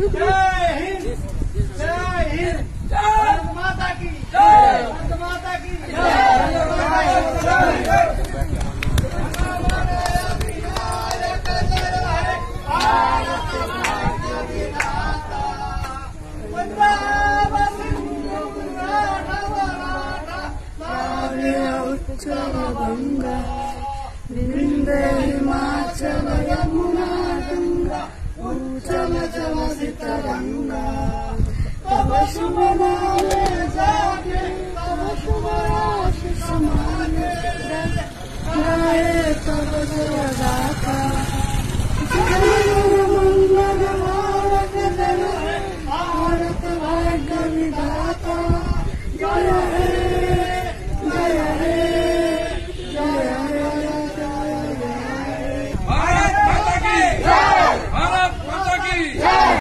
जय हिंद, जय हिंद, भारत माता की जय, भारत माता की गंगा विंध्य हिमाचल यमुना गंगा उच्चल जल सितरंगा तब शुभ नामे जागे तब शुभ आशीष मांगे गाए तब जय गाथा